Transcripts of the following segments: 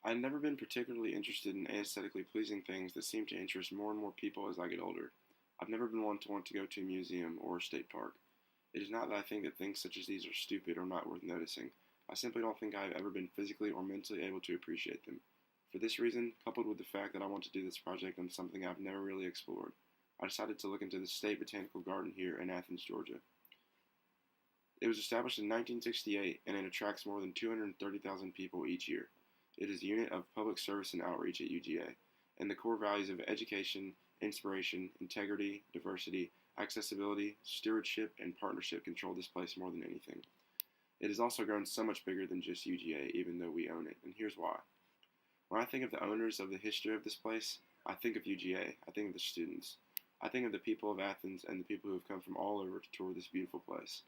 I've never been particularly interested in aesthetically pleasing things that seem to interest more and more people as I get older. I've never been one to want to go to a museum or a state park. It is not that I think that things such as these are stupid or not worth noticing. I simply don't think I have ever been physically or mentally able to appreciate them. For this reason, coupled with the fact that I want to do this project on something I've never really explored, I decided to look into the State Botanical Garden here in Athens, Georgia. It was established in 1968 and it attracts more than 230,000 people each year. It is a unit of public service and outreach at UGA, and the core values of education, inspiration, integrity, diversity, accessibility, stewardship, and partnership control this place more than anything. It has also grown so much bigger than just UGA, even though we own it, and here's why. When I think of the owners of the history of this place, I think of UGA, I think of the students. I think of the people of Athens and the people who have come from all over to tour this beautiful place.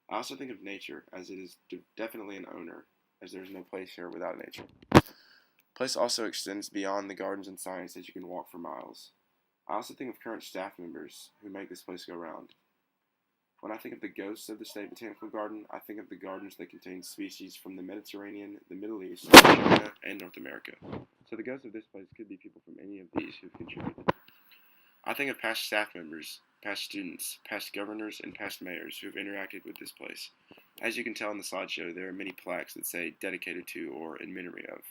I also think of nature, as it is definitely an owner, as there is no place here without nature. The place also extends beyond the gardens and signs that you can walk for miles. I also think of current staff members who make this place go round. When I think of the ghosts of the State Botanical Garden, I think of the gardens that contain species from the Mediterranean, the Middle East, China, and North America. So the ghosts of this place could be people from any of these who've contributed. I think of past staff members, past students, past governors, and past mayors who have interacted with this place. As you can tell in the slideshow, there are many plaques that say dedicated to or in memory of.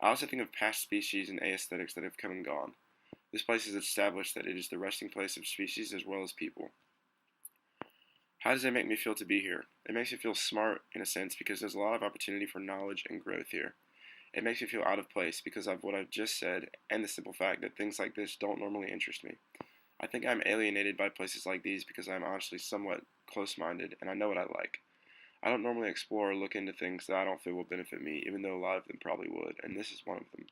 I also think of past species and aesthetics that have come and gone. This place has established that it is the resting place of species as well as people. How does it make me feel to be here? It makes me feel smart in a sense because there's a lot of opportunity for knowledge and growth here. It makes me feel out of place because of what I've just said and the simple fact that things like this don't normally interest me. I think I'm alienated by places like these because I'm honestly somewhat close-minded and I know what I like. I don't normally explore or look into things that I don't feel will benefit me, even though a lot of them probably would, and this is one of them.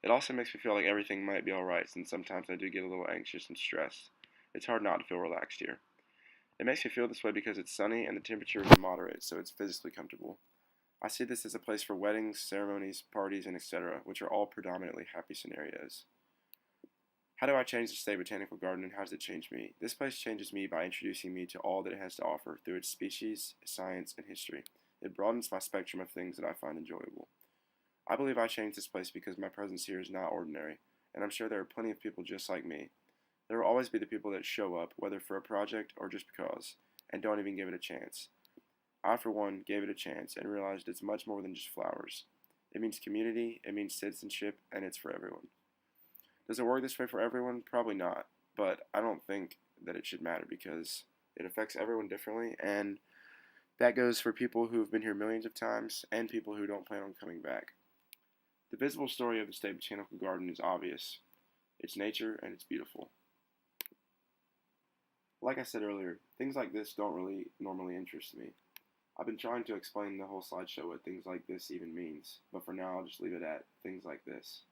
It also makes me feel like everything might be alright, since sometimes I do get a little anxious and stressed. It's hard not to feel relaxed here. It makes me feel this way because it's sunny and the temperature is moderate, so it's physically comfortable. I see this as a place for weddings, ceremonies, parties, and etc., which are all predominantly happy scenarios. How do I change the State Botanical Garden and how does it change me? This place changes me by introducing me to all that it has to offer through its species, science, and history. It broadens my spectrum of things that I find enjoyable. I believe I changed this place because my presence here is not ordinary, and I'm sure there are plenty of people just like me. There will always be the people that show up, whether for a project or just because, and don't even give it a chance. I, for one, gave it a chance and realized it's much more than just flowers. It means community, it means citizenship, and it's for everyone. Does it work this way for everyone? Probably not, but I don't think that it should matter because it affects everyone differently, and that goes for people who have been here millions of times and people who don't plan on coming back. The visible story of the State Botanical Garden is obvious. It's nature and it's beautiful. Like I said earlier, things like this don't really normally interest me. I've been trying to explain the whole slideshow what things like this even means, but for now I'll just leave it at things like this.